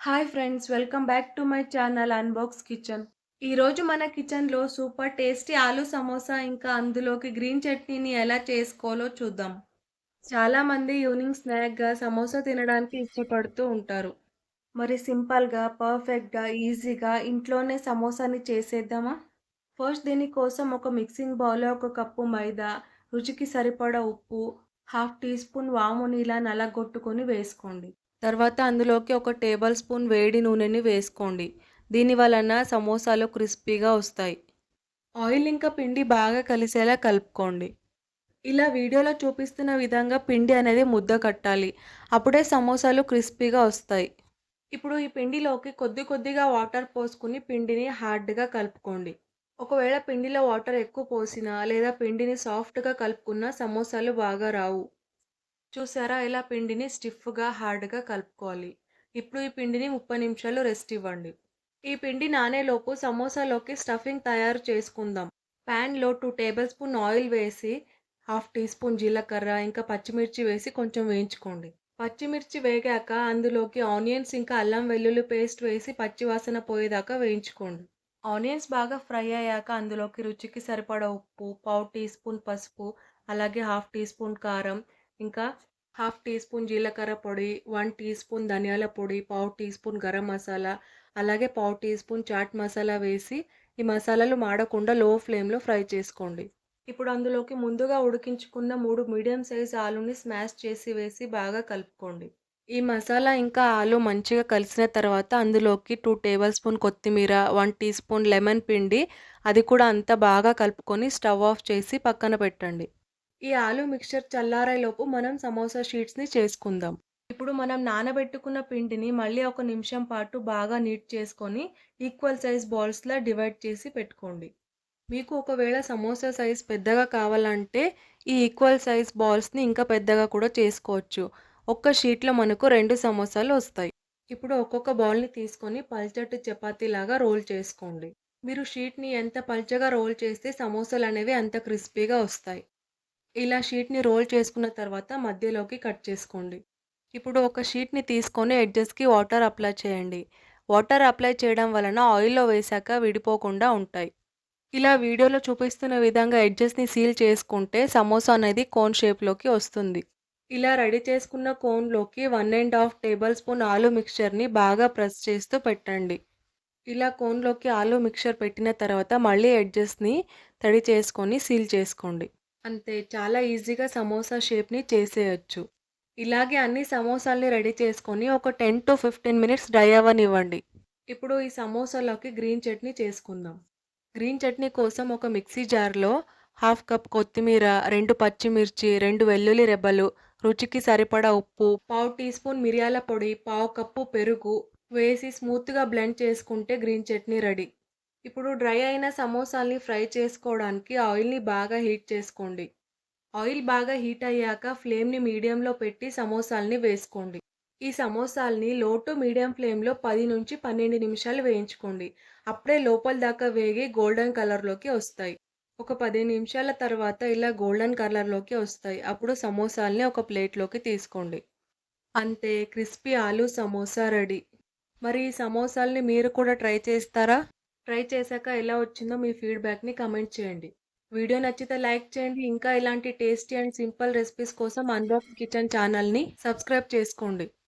Hi friends, welcome back to my channel unbox kitchen. ఈరోజు మన కిచెన్లో సూపర్ టేస్టీ ఆలూ సమోసా ఇంకా అందులోకి గ్రీన్ చట్నీని ఎలా చేసుకోవాలో చూద్దాం. చాలామంది ఈవినింగ్ స్నాక్గా సమోసా తినడానికి ఇష్టపడుతూ ఉంటారు. మరి సింపుల్గా, పర్ఫెక్ట్గా, ఈజీగా ఇంట్లోనే సమోసాని చేసేద్దామా? ఫస్ట్ దీనికోసం ఒక మిక్సింగ్ బౌల్‌లో ఒక కప్పు మైదా, రుచికి సరిపడా ఉప్పు, హాఫ్ టీ స్పూన్ వాముని ఇలా నలగొట్టుకొని వేసుకోండి. తర్వాత అందులోకి ఒక టేబుల్ స్పూన్ వేడి నూనెని వేసుకోండి. దీని వలన సమోసాలు క్రిస్పీగా వస్తాయి. ఆయిల్ ఇంకా పిండి బాగా కలిసేలా కలుపుకోండి. ఇలా వీడియోలో చూపిస్తున్న విధంగా పిండి అనేది ముద్ద కట్టాలి. అప్పుడే సమోసాలు క్రిస్పీగా వస్తాయి. ఇప్పుడు ఈ పిండిలోకి కొద్ది కొద్దిగా వాటర్ పోసుకొని పిండిని హార్డ్‌గా కలుపుకోండి. ఒకవేళ పిండిలో వాటర్ ఎక్కువ పోసినా లేదా పిండిని సాఫ్ట్‌గా కలుపుకున్నా సమోసాలు బాగా రావు. చూసారా, ఇలా పిండిని స్టిఫ్‌గా, హార్డ్‌గా కలుపుకోవాలి. ఇప్పుడు ఈ పిండిని 30 నిమిషాలు రెస్ట్ ఇవ్వండి. ఈ పిండి నానేలోపు సమోసాలోకి స్టఫింగ్ తయారు చేసుకుందాం. ప్యాన్‌లో 2 టేబుల్ స్పూన్ ఆయిల్ వేసి, హాఫ్ టీ స్పూన్ జీలకర్ర, ఇంకా పచ్చిమిర్చి వేసి కొంచెం వేయించుకోండి. పచ్చిమిర్చి వేగాక అందులోకి ఆనియన్స్ ఇంకా అల్లం వెల్లుల్లి పేస్ట్ వేసి పచ్చివాసన పోయేదాకా వేయించుకోండి. ఆనియన్స్ బాగా ఫ్రై అయ్యాక అందులోకి రుచికి సరిపడా ఉప్పు, పావు టీ స్పూన్ పసుపు, అలాగే హాఫ్ టీ స్పూన్ కారం, ఇంకా హాఫ్ టీ స్పూన్ జీలకర్ర పొడి, 1 టీ స్పూన్ ధనియాల పొడి, పావు టీ స్పూన్ గరం మసాలా, అలాగే పావు టీ స్పూన్ చాట్ మసాలా వేసి ఈ మసాలాలు మాడకుండా లో ఫ్లేమ్‌లో ఫ్రై చేసుకోండి. ఇప్పుడు అందులోకి ముందుగా ఉడికించుకున్న 3 మీడియం సైజ్ ఆలూని స్మాష్ చేసి వేసి బాగా కలుపుకోండి. ఈ మసాలా ఇంకా ఆలు మంచిగా కలిసిన తర్వాత అందులోకి 2 టేబుల్ స్పూన్ కొత్తిమీర, 1 టీ స్పూన్ లెమన్ పిండి, అది కూడా అంతా బాగా కలుపుకొని స్టవ్ ఆఫ్ చేసి పక్కన పెట్టండి. ఈ ఆలు మిక్స్చర్ చల్లారేలోపు మనం సమోసా షీట్స్‌ని చేసుకుందాం. ఇప్పుడు మనం నానబెట్టుకున్న పిండిని మళ్ళీ ఒక నిమిషం పాటు బాగా నీట్ చేసుకొని ఈక్వల్ సైజ్ బాల్స్‌లా డివైడ్ చేసి పెట్టుకోండి. మీకు ఒకవేళ సమోసా సైజ్ పెద్దగా కావాలంటే ఈ ఈక్వల్ సైజ్ బాల్స్‌ని ఇంకా పెద్దగా కూడా చేసుకోవచ్చు. ఒక్క షీట్‌లో మనకు 2 సమోసాలు వస్తాయి. ఇప్పుడు ఒక్కొక్క బాల్‌ని తీసుకొని పల్చటి చపాతీలాగా రోల్ చేసుకోండి. మీరు షీట్‌ని ఎంత పల్చగా రోల్ చేస్తే సమోసాలనేవి అంత క్రిస్పీగా వస్తాయి. ఇలా షీట్‌ని రోల్ చేసుకున్న తర్వాత మధ్యలోకి కట్ చేసుకోండి. ఇప్పుడు ఒక షీట్‌ని తీసుకొని ఎడ్జెస్‌కి వాటర్ అప్లై చేయండి. వాటర్ అప్లై చేయడం వలన ఆయిల్‌లో వేశాక విడిపోకుండా ఉంటాయి. ఇలా వీడియోలో చూపిస్తున్న విధంగా ఎడ్జెస్‌ని సీల్ చేసుకుంటే సమోసా అనేది కోన్ షేప్‌లోకి వస్తుంది. ఇలా రెడీ చేసుకున్న కోన్‌లోకి 1 టేబుల్ స్పూన్ ఆలు మిక్స్చర్‌ని బాగా ప్రెస్ చేస్తూ పెట్టండి. ఇలా కోన్‌లోకి ఆలు మిక్స్చర్ పెట్టిన తర్వాత మళ్ళీ ఎడ్జెస్‌ని తడి చేసుకొని సీల్ చేసుకోండి. అంతే, చాలా ఈజీగా సమోసా షేప్‌ని చేసేయొచ్చు. ఇలాగే అన్ని సమోసాల్ని రెడీ చేసుకొని ఒక 10-15 మినిట్స్ డ్రై అవ్వనివ్వండి. ఇప్పుడు ఈ సమోసాలోకి గ్రీన్ చట్నీ చేసుకుందాం. గ్రీన్ చట్నీ కోసం ఒక మిక్సీ జార్‌లో హాఫ్ కప్ కొత్తిమీర, 2 పచ్చిమిర్చి, 2 వెల్లుల్లి రెబ్బలు, రుచికి సరిపడా ఉప్పు, పావు టీ స్పూన్ మిరియాల పొడి, పావు కప్పు పెరుగు వేసి స్మూత్‌గా బ్లెండ్ చేసుకుంటే గ్రీన్ చట్నీ రెడీ. ఇప్పుడు డ్రై అయిన సమోసాల్ని ఫ్రై చేసుకోవడానికి ఆయిల్‌ని బాగా హీట్ చేసుకోండి. ఆయిల్ బాగా హీట్ అయ్యాక ఫ్లేమ్‌ని మీడియంలో పెట్టి సమోసాల్ని వేసుకోండి. ఈ సమోసాల్ని లో టు మీడియం ఫ్లేమ్‌లో 10-12 నిమిషాలు వేయించుకోండి. అప్పుడే లోపల దాకా వేగి గోల్డెన్ కలర్‌లోకి వస్తాయి. ఒక 10 నిమిషాల తర్వాత ఇలా గోల్డెన్ కలర్‌లోకి వస్తాయి. అప్పుడు సమోసాల్ని ఒక ప్లేట్‌లోకి తీసుకోండి. అంతే, క్రిస్పీ ఆలూ సమోసా రెడీ. మరి ఈ సమోసాల్ని మీరు కూడా ట్రై చేస్తారా? ట్రై చేశాక ఎలా వచ్చిందో మీ ఫీడ్‌బ్యాక్‌ని కామెంట్ చేయండి. వీడియో నచ్చితే లైక్ చేయండి. ఇంకా ఇలాంటి టేస్టీ అండ్ సింపుల్ రెసిపీస్ కోసం అన్బాక్స్ కిచెన్ ఛానల్‌ని సబ్స్క్రైబ్ చేసుకోండి.